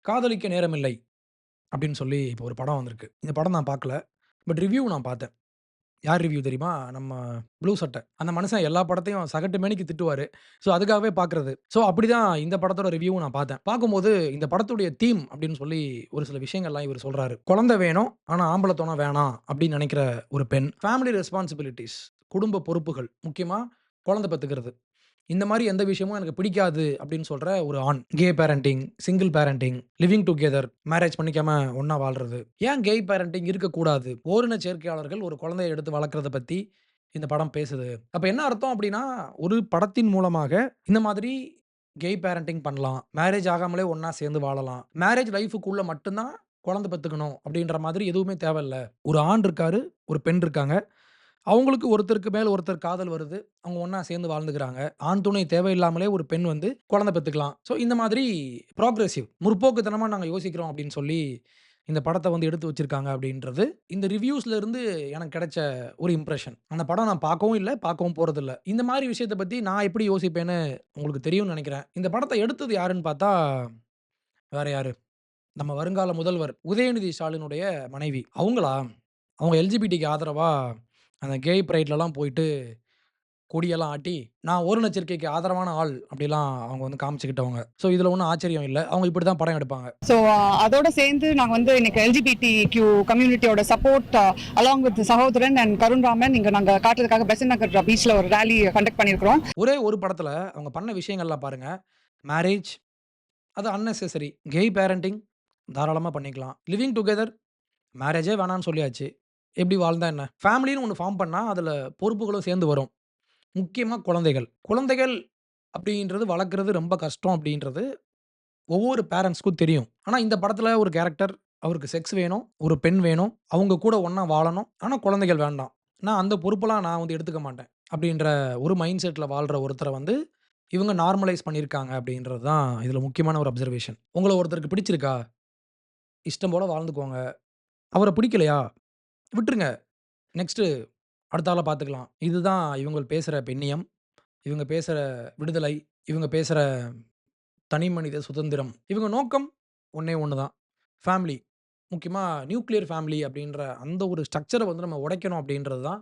காதலிக்க நேரமில்லை அப்படின்னு சொல்லி இப்போ ஒரு படம் வந்திருக்கு. இந்த படம் நான் பார்க்கல. பட் ரிவ்யூ நான் பார்த்தேன். யார் ரிவ்யூ தெரியுமா? நம்ம ப்ளூ சட்ட. அந்த மனுஷன் எல்லா படத்தையும் சகட்டு மேனிக்கு திட்டுவாரு. ஸோ அதுக்காகவே பார்க்குறது. ஸோ அப்படிதான் இந்த படத்தோட ரிவ்யூவும் நான் பார்த்தேன். பார்க்கும்போது இந்த படத்துடைய தீம் அப்படின்னு சொல்லி ஒரு சில விஷயங்கள்லாம் இவரு சொல்றாரு. குழந்தை வேணும். ஆனா ஆம்பளத்தனம் வேணாம் அப்படின்னு நினைக்கிற ஒரு பெண். ஃபேமிலி ரெஸ்பான்சிபிலிட்டீஸ் குடும்ப பொறுப்புகள். முக்கியமா குழந்தை பெத்துக்கிறது. இந்த மாரி எந்த விஷயமும் எனக்கு பிடிக்காது அப்படின்னு சொல்ற ஒரு ஆண். Gay parenting, single parenting, living together, marriage பண்ணிக்காம ஒண்ணா வாழ்றது. ஏன் கேய் பேரண்டிங் இருக்கக்கூடாது? ஓரின சேர்க்கையாளர்கள் ஒரு குழந்தைய எடுத்து வளர்க்கிறத பத்தி இந்த படம் பேசுது. அப்ப என்ன அர்த்தம் அப்படின்னா, ஒரு படத்தின் மூலமாக இந்த மாதிரி கேய் பேரண்டிங் பண்ணலாம். மேரேஜ் ஆகாமலே ஒண்ணா சேர்ந்து வாழலாம். மேரேஜ் லைஃப்க்குள்ள மட்டும் தான் குழந்தை பெத்துக்கணும் அப்படின்ற மாதிரி எதுவுமே தேவையில்ல. ஒரு ஆண் இருக்காரு, ஒரு பெண் இருக்காங்க. அவங்களுக்கு ஒருத்தருக்கு மேல ஒருத்தர் காதல் வருது. அவங்க ஒண்ணா சேர்ந்து வாழ்ந்துக்கிறாங்க. ஆண் துணை தேவையில்லாமலே ஒரு பெண் வந்து குழந்தை பெத்துக்கலாம். ஸோ இந்த மாதிரி புரோகிரசிவ் முற்போக்குத்தனமா நாங்க யோசிக்கிறோம் அப்படின்னு சொல்லி, இந்த படத்த வந்து எடுத்து வச்சிருக்காங்க அப்படின்றது, இந்த ரிவ்யூஸ்ல இருந்து எனக்கு கிடைச்ச ஒரு இம்ப்ரஷன். அந்த படம் நான் பார்க்கவும் இல்ல, பார்க்கவும் போறதில்ல. இந்த மாரி விஷயத்த பத்தி நான் எப்படி யோசிப்பேன்னு உங்களுக்கு தெரியும்னு நெனைக்கிறேன். இந்த படத்த எடுத்தது யாருன்னு பார்த்தா, வேற யாரு? நம்ம வருங்கால முதல்வர் உதயநிதி ஸ்டாலினுடைய மனைவி. அவங்களா? அவங்க எல்ஜிபிடிக்கு ஆதரவா அந்த கேய் பிரைட்லலாம் போயிட்டு கொடியெல்லாம் ஆட்டி, நான் ஓரின சேர்க்கைக்கு ஆதரவான ஆள் அப்படிலாம் அவங்க வந்து காமிச்சுக்கிட்டவங்க. ஸோ இதுல ஒண்ணும் ஆச்சரியம் இல்ல. அவங்க இப்படி தான் படம் எடுப்பாங்க. ஸோ அதோட சேர்ந்து நாங்க வந்து இன்னைக்கு எல்ஜிபிடி கியூ கம்யூனிட்டியோட support along with Sahodaran and Karun Raman இங்க நாங்க காட்டுறதுக்காக பெசன்ட் நகர் பீச்ல ஒரு ரேலி கண்டக்ட் பண்ணியிருக்கிறோம். ஒரே ஒரு படத்துல அவங்க பண்ண விஷயங்கள்லாம் பாருங்க. மேரேஜ் அது அன்னெசசரி. கேய் பேரண்டிங் தாராளமா பண்ணிக்கலாம். லிவிங் டுகெதர் மேரேஜே வேணான்னு சொல்லியாச்சு. எப்படி வாழ்ந்தா என்ன? ஃபேமிலின்னு ஒண்ணு ஃபார்ம் பண்ணா அதுல பொறுப்புகளும் சேர்ந்து வரும். முக்கியமா குழந்தைகள். குழந்தைகள் அப்படின்றது வளர்க்கிறது ரொம்ப கஷ்டம் அப்படின்றது ஒவ்வொரு பேரண்ட்ஸ்க்கும் தெரியும். ஆனா இந்த படத்துல ஒரு கேரக்டர் அவருக்கு செக்ஸ் வேணும். ஒரு பெண் வேணும். அவங்க கூட ஒண்ணா வாழணும். ஆனா குழந்தைகள் வேண்டாம். அந்த பொறுப்பெல்லாம் நான் வந்து எடுத்துக்க மாட்டேன். அப்படின்ற ஒரு மைண்ட் செட்ல வாழ்ற ஒருத்தர வந்து இவங்க நார்மலைஸ் பண்ணியிருக்காங்க அப்படின்றது தான் இதுல முக்கியமான ஒரு அப்சர்வேஷன். உங்கள ஒருத்தருக்கு பிடிச்சிருக்கா? இஷ்டம் போல வாழ்ந்துக்கோங்க. அவர பிடிக்கலையா? விட்டுருங்க. நெக்ஸ்ட்டு அடுத்த ஆள பார்த்துக்கலாம். இதுதான் இவங்க பேசுற பெண்ணியம். இவங்க பேசுற விடுதலை. இவங்க பேசுற தனி மனித சுதந்திரம். இவங்க நோக்கம் ஒண்ணே ஒண்ணு தான். ஃபேமிலி. முக்கியமா நியூக்ளியர் ஃபேமிலி அப்படின்ற அந்த ஒரு ஸ்ட்ரக்சர வந்து நம்ம உடைக்கணும் அப்படின்றது தான்,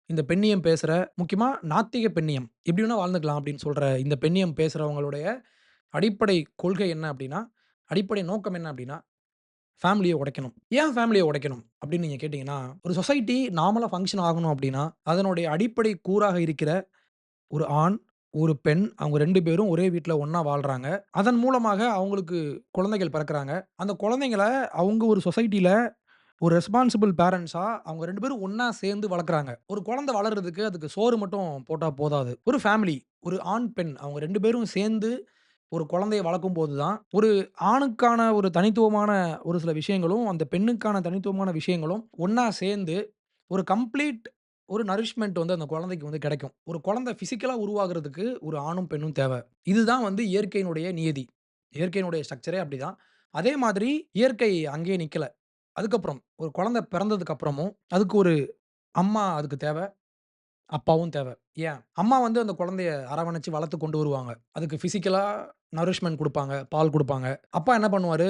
இந்த பெண்ணியம் பேசுற முக்கியமா நாத்திக பெண்ணியம். எப்படி வேணா வாழ்ந்துக்கலாம் அப்படின்னு சொல்ற இந்த பெண்ணியம் பேசுறவங்களுடைய அடிப்படை கொள்கை என்ன அப்படின்னா, அடிப்படை நோக்கம் என்ன அப்படின்னா, ஃபேமிலிய உடைக்கணும். ஏன் ஃபேமிலிய உடைக்கணும் அப்படின்னு நீங்க கேட்டீங்கன்னா, ஒரு சொசைட்டி நார்மலா ஃபங்ஷன் ஆகணும் அப்படின்னா, அதனுடைய அடிப்படை கூறாக இருக்கிற ஒரு ஆண், ஒரு பெண். அவங்க 2 பேரும் ஒரே வீட்ல ஒண்ணா வாழ்றாங்க. அதன் மூலமாக அவங்களுக்கு குழந்தைகள் பிறக்குறாங்க. அந்த குழந்தைங்கள அவங்க ஒரு சொசைட்டில ஒரு ரெஸ்பான்சிபிள் பேரன்ட்ஸா அவங்க 2 பேரும் ஒண்ணா சேர்ந்து வளர்க்குறாங்க. ஒரு குழந்தை வளர்றதுக்கு அதுக்கு சோறு மட்டும் போட்டா போதாது. ஒரு ஃபேமிலி, ஒரு ஆண், பெண் அவங்க 2 பேரும் சேர்ந்து ஒரு குழந்தைய வளர்க்கும்போது தான், ஒரு ஆணுக்கான ஒரு தனித்துவமான ஒரு சில விஷயங்களும், அந்த பெண்ணுக்கான தனித்துவமான விஷயங்களும் ஒண்ணா சேர்ந்து ஒரு கம்ப்ளீட் ஒரு நரிஷ்மென்ட் வந்து அந்த குழந்தைக்கு வந்து கிடைக்கும். ஒரு குழந்தை பிசிக்கலா உருவாகுறதுக்கு ஒரு ஆணும், பெண்ணும் தேவை. இதுதான் வந்து இயற்கையினுடைய நியதி. இயற்கையினுடைய ஸ்ட்ரக்சரே அப்படிதான். அதே மாதிரி இயற்கை அங்கேயே நிக்கல. அதுக்கப்புறம் ஒரு குழந்தை பிறந்ததுக்கு அப்புறமும், அதுக்கு ஒரு அம்மா அதுக்கு தேவ. அப்பாவும் தேவ. ஏன்? அம்மா வந்து அந்த குழந்தைய அரவணைச்சு வளர்த்து கொண்டு வருவாங்க. அதுக்கு பிசிக்கலா நரிஷ்மென்ட் குடுப்பாங்க, பால் குடுப்பாங்க. அப்பா என்ன பண்ணுவாரு,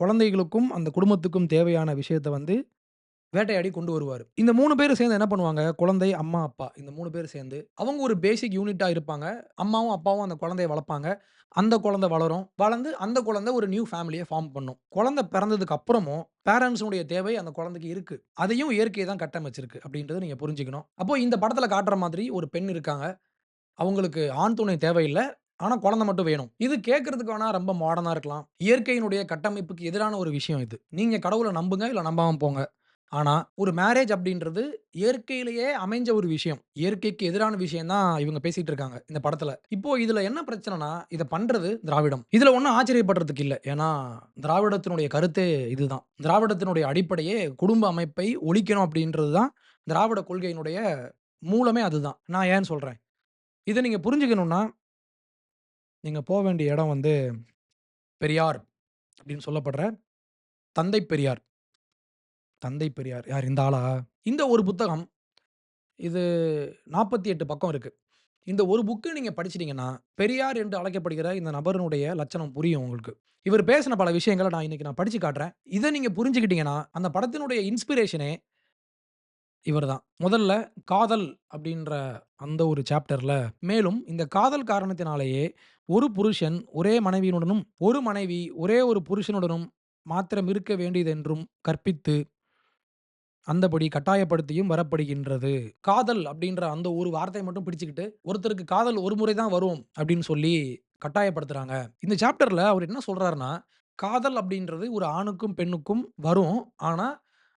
குழந்தைகளுக்கும், அந்த குடும்பத்துக்கும் தேவையான விஷயத்த வந்து வேட்டையாடி கொண்டு வருவாரு. இந்த 3 பேரும் சேர்ந்து என்ன பண்ணுவாங்க, குழந்தை, அம்மா, அப்பா இந்த 3 பேரும் சேர்ந்து, அவங்க ஒரு பேசிக் யூனிட்டா இருப்பாங்க. அம்மாவும், அப்பாவும் அந்த குழந்தைய வளர்ப்பாங்க. அந்த குழந்தை வளரும். வளர்ந்து அந்த குழந்தை ஒரு நியூ ஃபேமிலிய ஃபார்ம் பண்ணும். குழந்தை பிறந்ததுக்கு அப்புறமும் பேரன்ட்ஸுடைய தேவை அந்த குழந்தைக்கு இருக்கு. அதையும் இயற்கை தான் கட்டமைச்சிருக்கு அப்படின்றத நீங்க புரிஞ்சுக்கணும். அப்போ இந்த படத்துல காட்டுற மாதிரி ஒரு பெண் இருக்காங்க. அவங்களுக்கு ஆண் துணை தேவையில்ல. ஆனா குழந்தை மட்டும் வேணும். இது கேட்கறதுக்கு வேணா ரொம்ப மாடர்னா இருக்கலாம். இயற்கையினுடைய கட்டமைப்புக்கு எதிரான ஒரு விஷயம் இது. நீங்க கடவுள நம்புங்க, இல்ல நம்பாம போங்க. ஆனா, ஒரு மேரேஜ் அப்படின்றது இயற்கையிலேயே அமைஞ்ச ஒரு விஷயம். இயற்கைக்கு எதிரான விஷயம் தான் இவங்க பேசிட்டு இருக்காங்க, இந்த படத்துல. இப்போ இதுல என்ன பிரச்சனைனா, இத பண்றது திராவிடம். இதுல ஒண்ணும் ஆச்சரியப்படுறதுக்கு இல்ல. ஏன்னா, திராவிடத்தினுடைய கருத்தே இதுதான். திராவிடத்தினுடைய அடிப்படையே குடும்ப அமைப்பை ஒழிக்கணும் அப்படின்றது தான் திராவிட கொள்கையினுடைய மூலமே அதுதான். நான் ஏன் சொல்றேன்? இத நீங்க புரிஞ்சுக்கணும்னா, நீங்க வேண்டிய இடம் வந்து பெரியார் அப்படின்னு சொல்லப்படுற தந்தை பெரியார். தந்தை பெரியார் யார் இந்த ஆளா? இந்த ஒரு புத்தகம் இது 48 பக்கம் இருக்கு. இந்த ஒரு புக்க நீங்க படிச்சிட்டீங்கன்னா, பெரியார் என்று அழைக்கப்படுகிற இந்த நபரினுடைய லட்சணம் புரியும் உங்களுக்கு. இவர் பேசின பல விஷயங்கள இன்னைக்கு படிச்சு காட்டுறேன். இத நீங்க புரிஞ்சுக்கிட்டீங்கன்னா, அந்த படத்தினுடைய இன்ஸ்பிரேஷனே இவர் தான். முதல்ல காதல் அப்படின்ற அந்த ஒரு சாப்டர்ல மேலும் இந்த காதல் காரணத்தினாலேயே ஒரு புருஷன் ஒரே மனைவியுடனும், ஒரு மனைவி ஒரே ஒரு புருஷனுடனும் மாத்திரம் இருக்க வேண்டியதென்றும் கற்பித்து அந்தபடி கட்டாயப்படுத்தியும் வரப்படுகின்றது. காதல் அப்படின்ற அந்த ஒரு வார்த்தைய மட்டும் பிடிச்சுக்கிட்டு, ஒருத்தருக்கு காதல் ஒரு முறை தான் வரும் அப்படின்னு சொல்லி கட்டாயப்படுத்துறாங்க. இந்த சாப்டர்ல அவர் என்ன சொல்றாருன்னா, காதல் அப்படின்றது ஒரு ஆணுக்கும், பெண்ணுக்கும் வரும். ஆனா,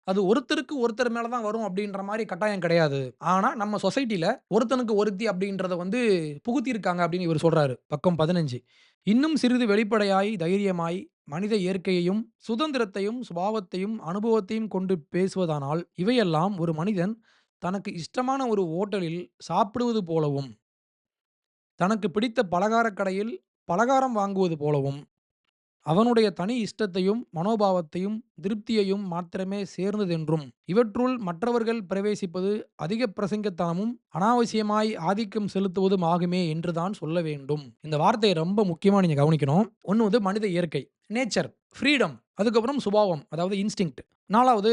அது ஒருத்தருக்கு ஒருத்தர் மேல தான் வரும் அப்படின்ற மாரி கட்டாயம் கிடையாது. ஆனா, நம்ம சொசைட்டில ஒருத்தனுக்கு ஒருத்தி அப்படின்றத புகுத்தியிருக்காங்க அப்படின்னு இவரு சொல்றாரு. பக்கம் 15. இன்னும் சிறிது வெளிப்படையாய், தைரியமாய் மனித இயற்கையையும், சுதந்திரத்தையும், சுபாவத்தையும், அனுபவத்தையும் கொண்டு பேசுவதானால், இவையெல்லாம் ஒரு மனிதன் தனக்கு இஷ்டமான ஒரு ஓட்டலில் சாப்பிடுவது போலவும், தனக்கு பிடித்த பலகாரக் கடையில் பலகாரம் வாங்குவது போலவும், அவனுடைய தனி இஷ்டத்தையும், மனோபாவத்தையும், திருப்தியையும் மாத்திரமே சேர்ந்ததென்றும், இவற்றுள் மற்றவர்கள் பிரவேசிப்பது அதிக பிரசங்கத்தனமும், அனாவசியமாய் ஆதிக்கம் செலுத்துவதும் ஆகுமே என்று தான் சொல்ல வேண்டும். இந்த வார்த்தைய ரொம்ப முக்கியமா நீங்க கவனிக்கணும். ஒண்ணு மனித இயற்கை, நேச்சர், ஃப்ரீடம். அதுக்கப்புறம் சுபாவம், அதாவது இன்ஸ்டிங்க்ட். 4வது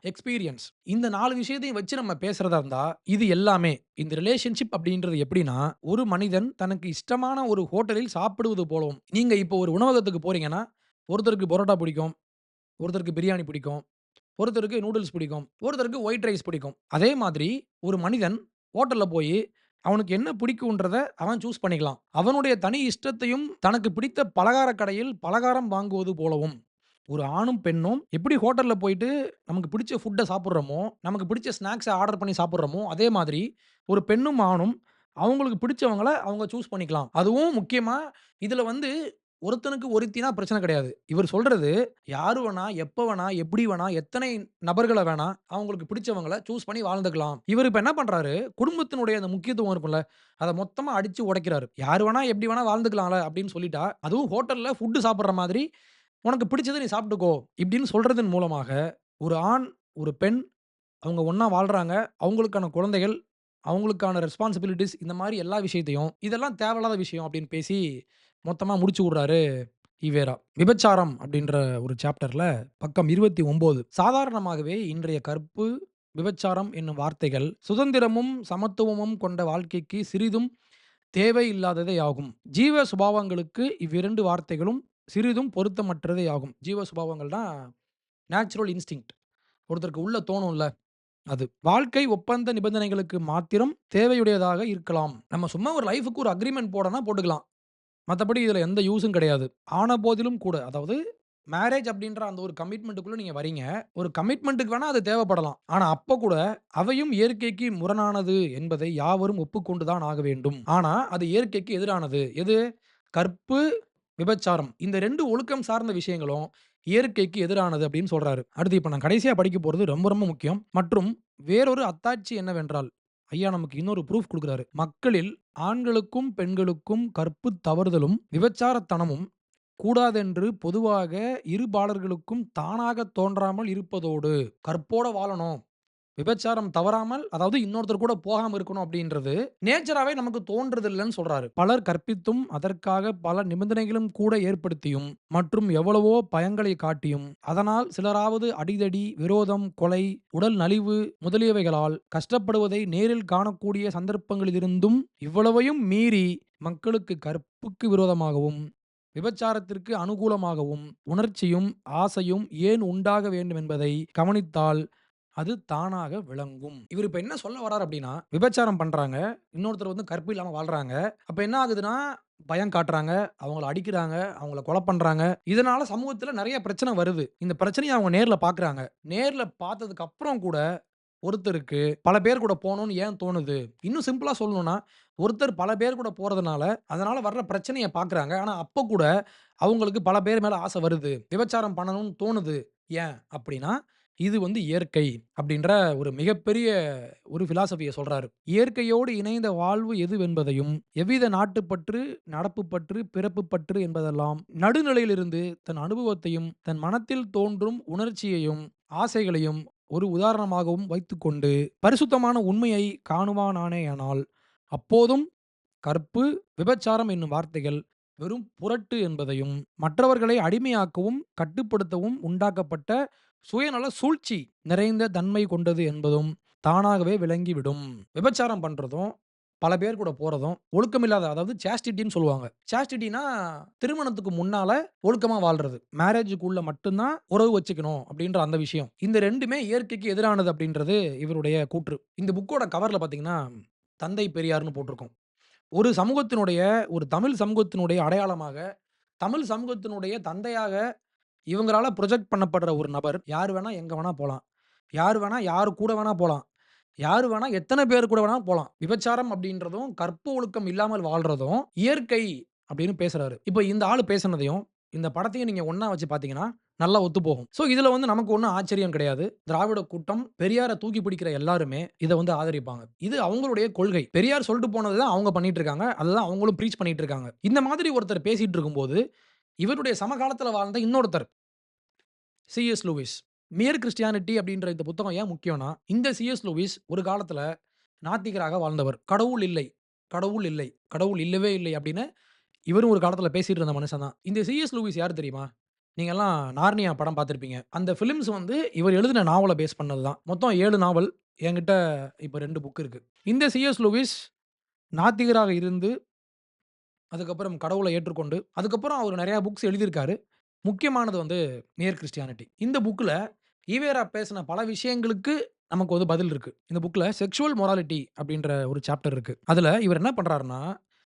எக்ஸ்பீரியன்ஸ். இந்த 4 விஷயத்தையும் வச்சு நம்ம பேசுறதா இருந்தா, இது எல்லாமே இந்த ரிலேஷன்ஷிப் அப்படின்றது எப்படின்னா, ஒரு மனிதன் தனக்கு இஷ்டமான ஒரு ஹோட்டலில் சாப்பிடுவது போலவும். நீங்க இப்போ ஒரு உணவகத்துக்கு போறீங்கன்னா, ஒருத்தருக்கு பரோட்டா பிடிக்கும், ஒருத்தருக்கு பிரியாணி பிடிக்கும், ஒருத்தருக்கு நூடுல்ஸ் பிடிக்கும், ஒருத்தருக்கு ஒயிட் ரைஸ் பிடிக்கும். அதே மாதிரி ஒரு மனிதன் ஹோட்டல்ல போயி, அவனுக்கு என்ன பிடிக்குன்றத அவன் சூஸ் பண்ணிக்கலாம். அவனுடைய தனி இஷ்டத்தையும் தனக்கு பிடித்த பலகார கடையில் பலகாரம் வாங்குவது போலவும், ஒரு ஆணும், பெண்ணும் எப்படி ஹோட்டல்ல போயிட்டு நமக்கு பிடிச்ச ஃபுட்ட சாப்பிடுறோமோ, நமக்கு பிடிச்ச ஸ்நாக்ஸ ஆர்டர் பண்ணி சாப்பிடுறோமோ, அதே மாதிரி ஒரு பெண்ணும், ஆணும் அவங்களுக்கு பிடிச்சவங்கள அவங்க சூஸ் பண்ணிக்கலாம். அதுவும் முக்கியமா இதுல ஒருத்தனுக்கு ஒருத்தினா பிரச்சனை கிடையாது. இவர் சொல்றது யாரு வேணா, எப்ப வேணா, எப்படி வேணா, எத்தனை நபர்கள வேணா அவங்களுக்கு பிடிச்சவங்கள சூஸ் பண்ணி வாழ்ந்துக்கலாம். இவரு இப்ப என்ன பண்றாரு, குடும்பத்தினுடைய அந்த முக்கியத்துவம் இருக்கும்ல, அத மொத்தமா அடிச்சு உடைக்கிறாரு. யாரு வேணா, எப்படி வேணா வாழ்ந்துக்கலாம்ல அப்படின்னு சொல்லிட்டா, அதுவும் ஹோட்டல்ல ஃபுட் சாப்பிடுற மாதிரி உனக்கு பிடிச்சத நீ சாப்பிட்டுக்கோ! இப்படின்னு சொல்றதன் மூலமாக, ஒரு ஆண், ஒரு பெண் அவங்க ஒண்ணா வாழ்றாங்க. அவங்களுக்கான குழந்தைகள், அவங்களுக்கான ரெஸ்பான்சிபிலிட்டீஸ் இந்த மாரி எல்லா விஷயத்தையும், இதெல்லாம் தேவையில்லாத விஷயம் அப்படின்னு பேசி, மொத்தமா முடிச்சு விடுறாரு ஈவேரா. விபச்சாரம் அப்படின்ற ஒரு சாப்டர்ல பக்கம் 29. சாதாரணமாகவே இன்றைய கற்பு, விபச்சாரம் என்னும் வார்த்தைகள், சுதந்திரமும், சமத்துவமும் கொண்ட வாழ்க்கைக்கு சிறிதும் தேவையில்லாததே ஆகும். ஜீவ சுபாவங்களுக்கு இவ்விரண்டு வார்த்தைகளும் சிறிதும் பொருத்தமற்றதே ஆகும். ஜீவ சுபாவங்கள்னா, நேச்சுரல் இன்ஸ்டிங்க்ட். ஒருத்தருக்கு உள்ள தோணும்ல, அது. வாழ்க்கை ஒப்பந்த நிபந்தனைகளுக்கு மாத்திரம் தேவையுடையதாக இருக்கலாம். நம்ம சும்மா ஒரு லைஃப்‌க்கு ஒரு அக்ரீமெண்ட் போடனா போட்டுக்கலாம். மத்தபடி இதுல எந்த யூசும் கிடையாது. ஆன போதிலும் கூட, அதாவது மேரேஜ் அப்படின்ற அந்த ஒரு கமிட்மென்ட்‌க்குள்ள நீங்க வரீங்க. ஒரு கமிட்மென்ட்‌க்கு வேணா அது தேவைப்படலாம். ஆனா அப்ப கூட அவையும் இயற்கைக்கு முரணானது என்பதை யாவரும் ஒப்புக்கொண்டு தான் ஆக வேண்டும். ஆனா அது இயற்கைக்கு எதிரானது. எது? கற்பு, விபச்சாரம். இந்த 2 ஒழுக்கம் சார்ந்த விஷயங்களும் இயற்கைக்கு எதிரானது அப்படின்னு சொல்றாரு. அடுத்து இப்ப நான் கடைசியா படிக்க போறது ரொம்ப ரொம்ப முக்கியம். மற்றும் வேறொரு அத்தாட்சி என்னவென்றால், ஐயா நமக்கு இன்னொரு ப்ரூஃப் குடுக்குறாரு. மக்களில் ஆண்களுக்கும், பெண்களுக்கும் கற்புத் தவறுதலும், விபச்சாரத்தனமும் கூடாதென்று பொதுவாக இருபாலர்களுக்கும் தானாகத் தோன்றாமல் இருப்பதோடு, கற்போட வாழணும். விபச்சாரம் தவறாமல், அதாவது இன்னொருத்தர் கூட போகாம இருக்கணும் அப்படின்றது, நேச்சராவே நமக்கு தோன்றதில்லன்னு சொல்றாரு. பலர் கற்பித்தும், அதற்காக பல நிபந்தனைகளும் கூட ஏற்படுத்தியும், மற்றும் எவ்வளவோ பயங்களை காட்டியும், அதனால் சிலராவது அடிதடி, விரோதம், கொலை, உடல் நலிவு முதலியவைகளால் கஷ்டப்படுவதை நேரில் காணக்கூடிய சந்தர்ப்பங்களிலிருந்தும், இவ்வளவையும் மீறி மக்களுக்கு கற்புக்கு விரோதமாகவும், விபச்சாரத்திற்கு அனுகூலமாகவும், உணர்ச்சியும், ஆசையும் ஏன் உண்டாக வேண்டும் என்பதை கவனித்தால் அது தானாக விளங்கும். இவரு இப்ப என்ன சொல்ல வராரு அப்டின்னா, விபச்சாரம் பண்றாங்க. இன்னொருத்தர் கற்பு இல்லாம வாழ்றாங்க. அப்ப என்ன ஆகுதுன்னா, பயம் காட்டுறாங்க, அவங்கள அடிக்கிறாங்க, அவங்கள கொலை பண்றாங்க. இதனால சமூகத்துல நெறைய பிரச்சனை வருது. இந்த பிரச்சனைய அவங்க நேர்ல பார்க்குறாங்க. நேர்ல பார்த்ததுக்கு அப்புறம் கூட ஒருத்தருக்கு பல பேர் கூட போணும்னு ஏன் தோணுது? இன்னும் சிம்பிளா சொல்லணும்னா, ஒருத்தர் பல பேர் கூட போறதுனால, அதனால வர்ற பிரச்சனைய பார்க்குறாங்க. ஆனா அப்ப கூட அவங்களுக்கு பல பேர் மேல ஆசை வருது. விபச்சாரம் பண்ணணும்னு தோணுது. ஏன்? அப்டின்னா, இது இயற்கை அப்டின்ற ஒரு மிகப்பெரிய ஒரு பிலாசபிய சொல்றாரு. இயற்கையோடு இணைந்த வாழ்வு எதுவென்பதையும், எவ்வித நாட்டுப்பற்று, நடப்புப்பற்று, பிறப்புப்பற்று என்பதெல்லாம் நடுநிலையிலிருந்து தன் அனுபவத்தையும், தன் மனத்தில் தோன்றும் உணர்ச்சியையும், ஆசைகளையும் ஒரு உதாரணமாகவும் வைத்துக்கொண்டு, பரிசுத்தமான உண்மையை காணுவானானேயானால், அப்போதும் கற்பு, விபச்சாரம் என்னும் வார்த்தைகள் வெறும் புரட்டு என்பதையும், மற்றவர்களை அடிமையாக்கவும், கட்டுப்படுத்தவும் உண்டாக்கப்பட்ட சுயநல சூழ்ச்சி நிறைந்த தன்மை கொண்டது என்பதும் தானாகவே விளங்கிவிடும். விபச்சாரம் பண்றதும், பல பேர் கூட போறதும், ஒழுக்கமில்லாத அதாவது சாஸ்டிட்டின்னு சொல்லுவாங்க. சாஸ்டிட்டின்னா திருமணத்துக்கு முன்னால ஒழுக்கமா வாழ்றது. மேரேஜுக்குள்ள மட்டும் தான் உறவு வச்சுக்கணும் அப்படின்ற அந்த விஷயம். இந்த 2மே இயற்கைக்கு எதிரானது அப்படின்றது இவருடைய கூற்று. இந்த புக்கோட கவர்ல பார்த்தீங்கன்னா, தந்தை பெரியார்ன்னு போட்டிருக்கும். ஒரு சமூகத்தினுடைய ஒரு தமிழ் சமூகத்தினுடைய அடையாளமாக, தமிழ் சமூகத்தினுடைய தந்தையாக இவங்களால புரொஜெக்ட் பண்ணப்படுற ஒரு நபர், யார் வேணா எங்க வேணா போலாம். யார் வேணா யார் கூட வேணா போலாம். யார் வேணா எத்தன பேர் கூட வேணா போலாம். விபச்சாரம் அப்படின்றதும், கற்பு ஒழுக்கம் இல்லாமல் வாழ்றதும் இயற்கை அப்படின்னு பேசுறாரு. இப்ப இந்த ஆளு பேசுனதையும், இந்த படத்தையும் நீங்க ஒண்ணா வச்சு பார்த்தீங்கன்னா, நல்லா ஒத்துப்போகும். ஸோ இதுல வந்து நமக்கு ஒண்ணும் ஆச்சரியம் கிடையாது. திராவிட கூட்டம், பெரியார தூக்கி பிடிக்கிற எல்லாருமே இத வந்து ஆதரிப்பாங்க. இது அவங்களுடைய கொள்கை. பெரியார் சொல்லிட்டு போனது தான் அவங்க பண்ணிட்டு இருக்காங்க. அதுதான் அவங்களும் பிரீச் பண்ணிட்டு இருக்காங்க. இந்த மாதிரி ஒருத்தர் பேசிட்டு இருக்கும்போது, இவருடைய சமகாலத்துல வாழ்ந்த இன்னொருத்தர் சி.எஸ். லூயிஸ். மியர் கிறிஸ்டியானிட்டி அப்படின்ற இந்த புத்தகம் ஏன் முக்கியம்னா, இந்த சி.எஸ். லூயிஸ் ஒரு காலத்தில நாத்திகராக வாழ்ந்தவர். கடவுள் இல்லை, கடவுள் இல்லை, கடவுள் இல்லவே இல்லை அப்படின்னு இவரும் ஒரு காலத்தில பேசிட்டு இருந்த மனுஷன் தான். இந்த சி.எஸ். லூயிஸ் யார் தெரியுமா? நீங்கலாம் நார்னியா படம் பார்த்திருப்பீங்க. அந்த ஃபிலிம்ஸ் வந்து இவர் எழுதின நாவல பேஸ் பண்ணது தான். மொத்தம் 7 நாவல். என்கிட்ட இப்ப 2 புக் இருக்கு. இந்த சி.எஸ். லூயிஸ் நாத்திகராக இருந்து, அதுக்கப்புறம் கடவுள ஏற்றுக்கொண்டு, அதுக்கப்புறம் அவர் நெறைய புக்ஸ் எழுதியிருக்காரு. முக்கியமானது வந்து மியர் கிறிஸ்டியானிட்டி. இந்த புக்ல ஈவேரா பேசின பல விஷயங்களுக்கு நமக்கு வந்து பதில் இருக்கு. இந்த புக்ல செக்சுவல் மொராலிட்டி அப்படின்ற ஒரு சாப்டர் இருக்கு. அதுல இவர் என்ன பண்றாருன்னா,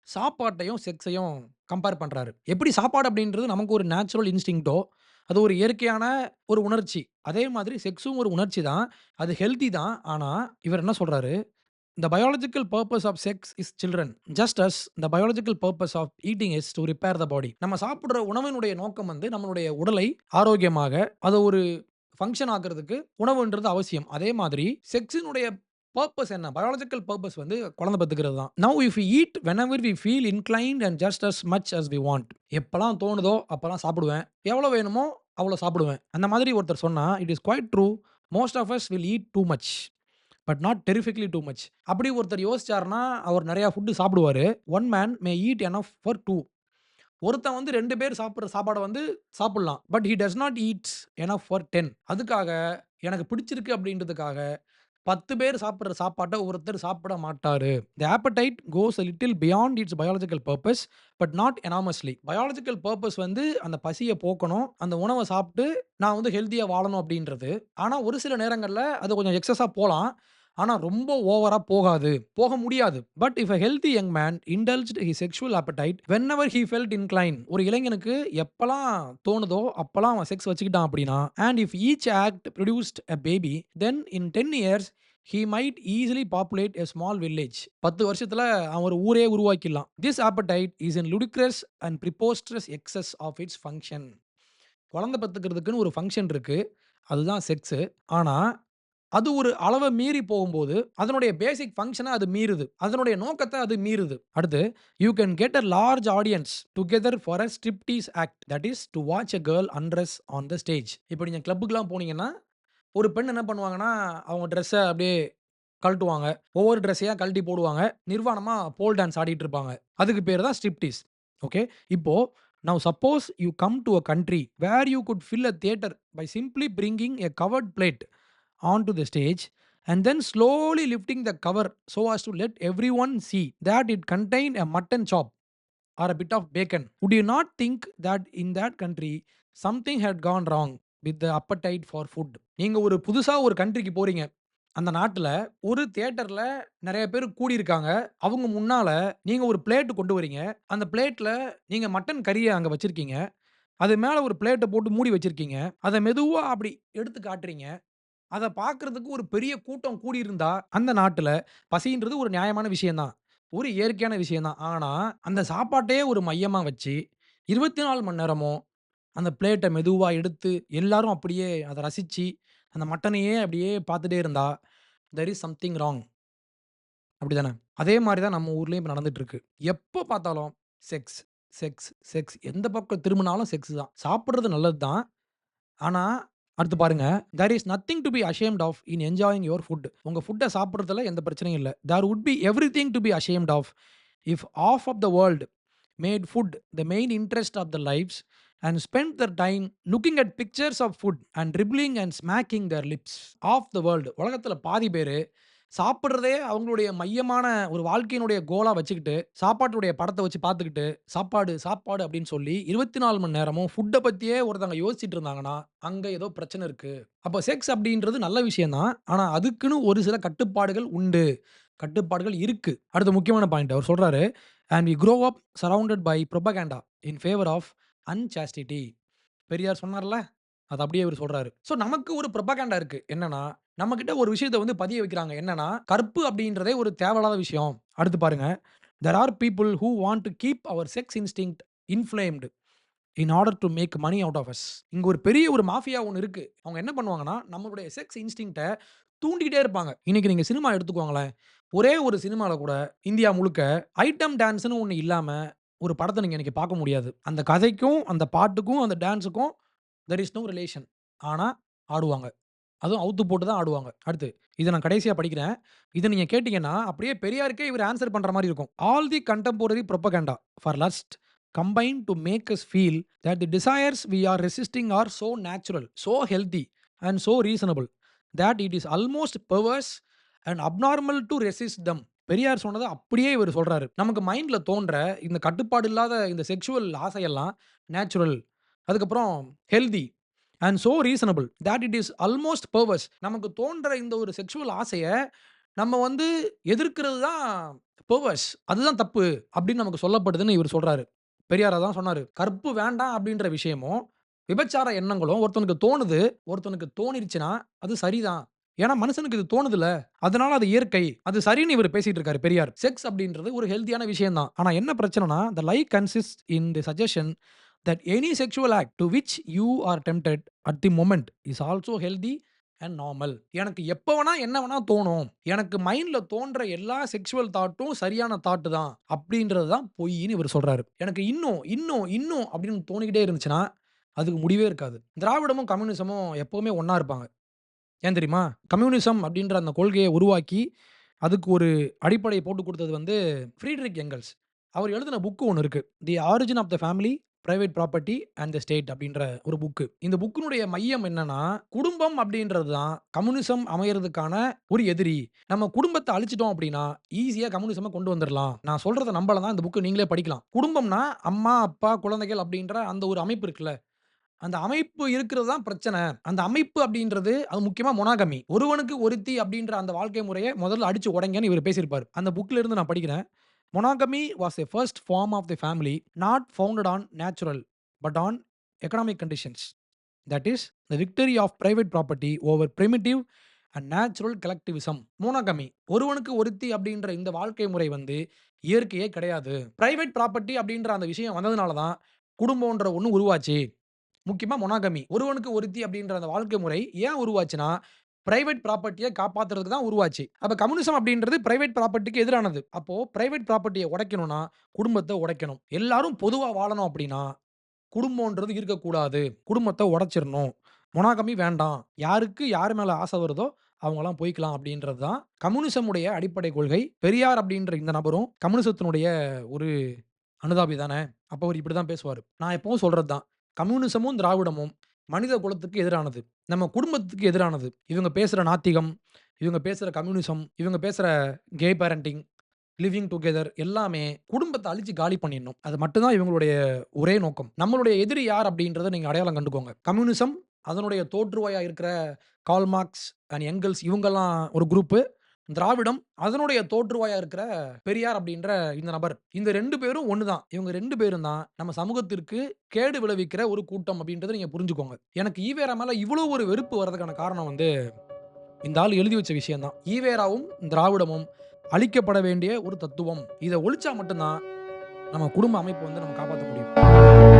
சாப்பாட்டையும், செக்ஸையும் கம்பேர் பண்றாரு. எப்படி சாப்பாடு அப்படின்றது நமக்கு ஒரு நேச்சுரல் இன்ஸ்டிங்க்ட்டோ, அது ஒரு இயற்கையான ஒரு உணர்ச்சி. அதே மாதிரி செக்ஸும் ஒரு உணர்ச்சி தான். அது ஹெல்த்தி தான். ஆனா, இவர் என்ன சொல்றாரு, "the biological purpose of sex is children. Just as the biological purpose of eating is to repair the body." நம்ம சாப்பிடுற உணவினுடைய நோக்கம் வந்து நம்மளுடைய உடலை ஆரோக்கியமாக, அத ஒரு ஃபங்ஷன் ஆக்குறதுக்கு உணவுன்றது அவசியம். அதே மாதிரி செக்ஸினுடைய பர்ப்பஸ் என்ன? பயாலஜிக்கல் பர்ப்பஸ் வந்து குழந்தை பெத்துக்கிறது தான். Now if we eat whenever we feel inclined and just as much as we want. எப்பலாம் தோணுதோ அப்பலாம் சாப்பிடுவேன். எவ்வளோ வேணுமோ அவ்வளோ சாப்பிடுவேன். அந்த மாதிரி ஒருத்தர் சொன்னா, it is quite true. Most of us will eat too much. But not terrifically too much. அப்படி ஒருத்தர் யோசிச்சார்ன்னா, அவர் நெறைய ஃபுட் சாப்பிடுவாரு. One man may eat enough for 2. ஒருத்தன் வந்து 2 பேர் சாப்பிடுற சாப்பாட வந்து சாப்பிடலாம். But he does not eats enough for 10. அதுக்காக எனக்கு பிடிச்சிருக்கு அப்படின்றதுக்காக 10 பேர் சாப்பிடுற சாப்பாட்ட ஒருத்தர் சாப்பிட மாட்டாரு. The appetite goes a little beyond its biological purpose, but not enormously. Biological purpose வந்து அந்த பசிய போக்கணும். அந்த உணவ சாப்பிட்டு நான் வந்து ஹெல்த்தியா வாழணும் அப்படின்றது. ஆனா ஒரு சில நேரங்கள்ல அது கொஞ்சம் எக்ஸஸா போலாம். ஆனா ரொம்ப ஓவரா போகாது. போக முடியாது. But if a healthy young man indulged his sexual appetite whenever he felt inclined. ஒரு இளைஞனுக்கு எப்பலாம் தோணுதோ அப்பலாம் அவன் செக்ஸ் வச்சுக்கிட்டான் அப்படின்னா, and if each act produced a baby, then in 10 years he might easily populate a small village. 10 வருஷத்துல அவன் ஒரு ஊரே உருவாக்கிடலாம். This appetite is in ludicrous and preposterous excess of its function. குழந்தை பெத்துக்கிறதுக்குன்னு ஒரு ஃபங்ஷன் இருக்கு. அதுதான் செக்ஸு. ஆனா, அது ஒரு அளவ மீறி போகும்போது, அதனுடைய பேசிக் ஃபங்ஷன அது மீறுது. அதனுடைய நோக்கத்த அது மீறுது. அடுத்து, you can get a large audience together for a striptease act. That is to watch a girl undress on the stage. இப்ப நீங்க கிளப்புக்குலாம் போனீங்கன்னா, ஒரு பெண் என்ன பண்ணுவாங்கன்னா, அவங்க ட்ரெஸ்ஸ அப்படியே கழட்டுவாங்க. ஒவ்வொரு ட்ரெஸ்ஸையா கழட்டி போடுவாங்க. நிர்வாணமா போல் டான்ஸ் ஆடிட்டு இருப்பாங்க. அதுக்கு பேரு தான் ஸ்ட்ரிப்டீஸ். ஓகே. இப்போ now suppose you come to a country where you could fill a theatre by simply bringing a covered plate onto the stage and then slowly lifting the cover so as to let everyone see that it contained a mutton chop or a bit of bacon. Would you not think that in that country something had gone wrong with the appetite for food? நீங்க ஒரு புதுசா ஒரு கண்ட்ரிக்கு போறீங்க. அந்த நாட்டுல ஒரு தியேட்டர்ல நெறைய பேர் கூடியிருக்காங்க. அவங்க முன்னால நீங்க ஒரு பிளேட் கொண்டு வரீங்க. அந்த பிளேட்ல நீங்க மட்டன் கறிய அங்க வச்சிருக்கீங்க. அது மேல ஒரு பிளேட்ட போட்டு மூடி வச்சிருக்கீங்க. அத மெதுவா அப்படி எடுத்து காட்டுறீங்க. அத பார்க்கறதுக்கு ஒரு பெரிய கூட்டம் கூடியிருந்தா, அந்த நாட்டுல பசின்றது ஒரு நியாயமான விஷயம் தான். ஒரு இயற்கையான விஷயம் தான். ஆனா, அந்த சாப்பாட்டையே ஒரு மையமா வச்சு, 24 மணி நேரமும் அந்த பிளேட்ட மெதுவா எடுத்து, எல்லாரும் அப்படியே அத ரசிச்சு, அந்த மட்டனையே அப்படியே பார்த்துட்டே இருந்தா, தேர் இஸ் சம்திங் ராங். அப்படிதானே? அதே மாரி தான் நம்ம ஊர்லயும் இப்ப நடந்துட்டு இருக்கு. எப்ப பார்த்தாலும் செக்ஸ், செக்ஸ், செக்ஸ். எந்த பக்கம் திரும்பினாலும் செக்ஸ் தான். சாப்பிடுறது நல்லது தான். ஆனா, அடுத்து பாருங்க. There is nothing to be ashamed of in enjoying your food. உங்க ஃபுட்ட சாப்பிடுறதுல எந்த பிரச்சனையும் இல்ல. There would be everything to be ashamed of if half of the world made food the main interest of their lives and spent their time looking at pictures of food and dribbling and smacking their lips. Half the world உலகத்துல பாதி பேரு சாப்பிடுறதே அவங்களுடைய மையமான ஒரு வாழ்க்கையினுடைய Cola வச்சுக்கிட்டு, சாப்பாட்டுடைய படத்த வச்சு பார்த்துக்கிட்டு, சாப்பாடு, சாப்பாடு அப்படின்னு சொல்லி 24 மணி நேரமும் ஃபுட்ட பத்தியே ஒருத்தவங்க யோசிச்சுட்டு இருந்தாங்கன்னா, அங்க ஏதோ பிரச்சனை இருக்கு. அப்ப செக்ஸ் அப்படின்றது நல்ல விஷயம் தான். ஆனா, அதுக்குன்னு ஒரு சில கட்டுப்பாடுகள் உண்டு. கட்டுப்பாடுகள் இருக்கு. அடுத்த முக்கியமான பாயிண்ட் அவர் சொல்றாரு, "and we grow up surrounded by propaganda in favour of unchastity." Periyar சொன்னார்ல, அத அப்படியே இவரு சொல்றாரு. ஸோ நமக்கு ஒரு புரோபகேண்டா இருக்கு. என்னன்னா, நம்மகிட்ட ஒரு விஷயத்த வந்து பதிய வைக்கிறாங்க. என்னன்னா, கற்பு அப்படின்றதே ஒரு தேவையில்லாத விஷயம். அடுத்து பாருங்க, "there are people who want to keep our sex instinct inflamed in order to make money out of us." இங்க ஒரு பெரிய ஒரு மாஃபியா ஒண்ணு இருக்கு. அவங்க என்ன பண்ணுவாங்கன்னா, நம்மளுடைய செக்ஸ் இன்ஸ்டிங்க்ட்ட தூண்டிக்கிட்டே இருப்பாங்க. இன்னைக்கு நீங்க சினிமா எடுத்துக்கோங்களேன். ஒரே ஒரு சினிமால கூட இந்தியா முழுக்க ஐட்டம் டான்ஸ்ன்னு ஒண்ணு இல்லாம ஒரு படத்த நீங்க இன்னைக்கு பார்க்க முடியாது. அந்த கதைக்கும், அந்த பாட்டுக்கும், அந்த டான்ஸுக்கும் தேர் இஸ் நோ ரிலேஷன். ஆனா ஆடுவாங்க. அதுவும் அவுத்து போட்டு தான் ஆடுவாங்க. அடுத்து இத நான் கடைசியா படிக்கிறேன். இத நீங்க கேட்டீங்கன்னா, அப்படியே பெரியாருக்கே இவரு ஆன்ஸர் பண்ற மாரி இருக்கும். "All the contemporary propaganda for lust combine to make us feel that the desires we are resisting are so natural, so healthy and so reasonable that it is almost perverse and abnormal to resist them." Periyar சொன்னத அப்படியே இவரு சொல்றாரு. நமக்கு மைண்ட்ல தோன்ற இந்த கட்டுப்பாடு இல்லாத இந்த செக்சுவல் ஆசையெல்லாம் நேச்சுரல். அதுக்கப்புறம் healthy and so reasonable that it is almost பெர்வர்ஸ். நமக்கு தோன்ற இந்த ஒரு செக்சுவல் ஆசைய நம்ம வந்து எதிர்க்கிறது தான் பெர்வர்ஸ். அதுதான் தப்பு அப்படின்னு நமக்கு சொல்லப்படுதுன்னு இவரு சொல்றாரு. பெரியார் அதான் சொன்னாரு. கற்பு வேண்டாம் அப்படின்ற விஷயமும், விபச்சார எண்ணங்களும் ஒருத்தனுக்கு தோணுது, ஒருத்தனுக்கு தோணிருச்சுன்னா அது சரிதான். ஏன்னா மனுஷனுக்கு இது தோணுதுல்ல. அதனால அது இயற்கை. அது சரின்னு இவரு பேசிட்டு இருக்காரு பெரியார். செக்ஸ் அப்படின்றது ஒரு ஹெல்த்தியான விஷயம் தான். ஆனா என்ன பிரச்சனைனா, the lie consists in the suggestion that any sexual act to which you are tempted at the moment is also healthy and normal. எனக்கு எப்ப வேணா என்ன வேணா தோணும். எனக்கு மைண்ட்ல தோன்ற எல்லா செக்சுவல் தாட்டும் சரியான தாட் தான். அப்படின்றது தான் பொய்ன்னு இவரு சொல்றாரு. எனக்கு இன்னும், இன்னும், இன்னும் அப்படின்னு தோணிக்கிட்டே இருந்துச்சுன்னா, அதுக்கு முடிவே இருக்காது. திராவிடமும், கம்யூனிசமும் எப்பவுமே ஒண்ணா இருப்பாங்க. ஏன் தெரியுமா? கம்யூனிசம் அப்படின்ற அந்த கொள்கைய உருவாக்கி, அதுக்கு ஒரு அடிப்படை போட்டுக் குடுத்தது வந்து ஃப்ரீட்ரிக் எங்கல்ஸ். அவர் எழுதின புக் ஒண்ணு இருக்கு. "The origin of the family, private property and the state" அப்படின்ற ஒரு புக்கு. இந்த புக்கினுடைய மையம் என்னன்னா, குடும்பம் அப்படின்றது தான் கம்யூனிசம் அமையறதுக்கான ஒரு எதிரி. நம்ம குடும்பத்த அழிச்சுட்டோம் அப்படின்னா, ஈஸியா கம்யூனிசம கொண்டு வந்துரலாம். நான் சொல்றத நம்பலன்னா இந்த புக்க நீங்களே படிக்கலாம். குடும்பம்னா அம்மா, அப்பா, குழந்தைகள் அப்படின்ற அந்த ஒரு அமைப்பு இருக்குல்ல. அந்த அமைப்பு இருக்கிறது தான் பிரச்சனை. அந்த அமைப்பு அப்படின்றது அது முக்கியமா மோனோகமி. ஒருவனுக்கு ஒருத்தி அப்படின்ற அந்த வாழ்க்கை முறைய முதல்ல அடிச்சு உடைங்கன்னு இவரு பேசியிருப்பாரு. அந்த புக்ல இருந்து நான் படிக்கிறேன். "Monogamy was a first form of the family not founded on natural but on economic conditions. That is the victory of private property over primitive and natural collectivism." Monogamy ஒருவனுக்கு ஒருத்தி அப்படின்ற இந்த வாழ்க்கை முறை வந்து இயற்கையே கிடையாது. பிரைவேட் ப்ராப்பர்ட்டி அப்படின்ற அந்த விஷயம் வந்ததுனால தான் குடும்பம்ன்ற ஒண்ணு உருவாச்சு. முக்கியமா மோனோகமி. ஒருவனுக்கு ஒருத்தி அப்படின்ற அந்த வாழ்க்கை முறை ஏன் உருவாச்சுன்னா, பிரைவேட் ப்ராப்பர்ட்டிய காப்பாத்துறதுக்கு தான் உருவாச்சு. அப்ப கம்யூனிசம் அப்படின்றது பிரைவேட் ப்ராப்பர்ட்டிக்கு எதிரானது. அப்போ பிரைவேட் ப்ராப்பர்ட்டிய உடைக்கணும்னா, குடும்பத்த உடைக்கணும். எல்லாரும் பொதுவா வாழணும் அப்படின்னா, குடும்பம்ன்றது இருக்கக்கூடாது. குடும்பத்த உடைச்சிரணும். மோனோகமி வேண்டாம். யாருக்கு யார் மேல ஆசை வருதோ, அவங்கலாம் போய்க்கலாம் அப்படின்றது தான் கம்யூனிசம் உடைய அடிப்படை கொள்கை. பெரியார் அப்படின்ற இந்த நபரும் கம்யூனிசத்தினுடைய ஒரு அனுதாபி தானே! அப்ப அவரு இப்படி தான் பேசுவாரு. நான் எப்பவும் சொல்றது தான். கம்யூனிசமும், திராவிடமும் மனித குலத்துக்கு எதிரானது. நம்ம குடும்பத்துக்கு எதிரானது. இவங்க பேசுற நாத்திகம், இவங்க பேசுற கம்யூனிசம், இவங்க பேசுற கே பேரண்டிங், லிவிங் டுகெதர் எல்லாமே குடும்பத்த அழிச்சு காலி பண்ணிடணும். அது மட்டும் தான் இவங்களுடைய ஒரே நோக்கம். நம்மளுடைய எதிரி யார் அப்படின்றத நீங்க அடையாளம் கண்டுக்கோங்க. கம்யூனிசம், அதனுடைய தோற்றுவாயா இருக்கிற கார்ல் மார்க்ஸ் அண்ட் எங்கல்ஸ் இவங்கலாம் ஒரு குரூப்பு. திராவிடம், அதனுடைய தோற்றுவாயா இருக்கிற பெரியார் அப்படின்ற இந்த நபர். இந்த 2 பேரும் ஒண்ணு தான். இவங்க 2 பேரும் தான் நம்ம சமூகத்திற்கு கேடு விளைவிக்கிற ஒரு கூட்டம் அப்படின்றத நீங்க புரிஞ்சுக்கோங்க. எனக்கு ஈவேரா மேல இவ்வளோ ஒரு வெறுப்பு வரதுக்கான காரணம் வந்து, இந்த ஆள் எழுதி வச்ச விஷயம் தான். ஈவேராவும், திராவிடமும் அழிக்கப்பட வேண்டிய ஒரு தத்துவம். இத ஒழிச்சா மட்டும் தான் நம்ம குடும்ப அமைப்பு வந்து நம்ம காப்பாத்த முடியும்.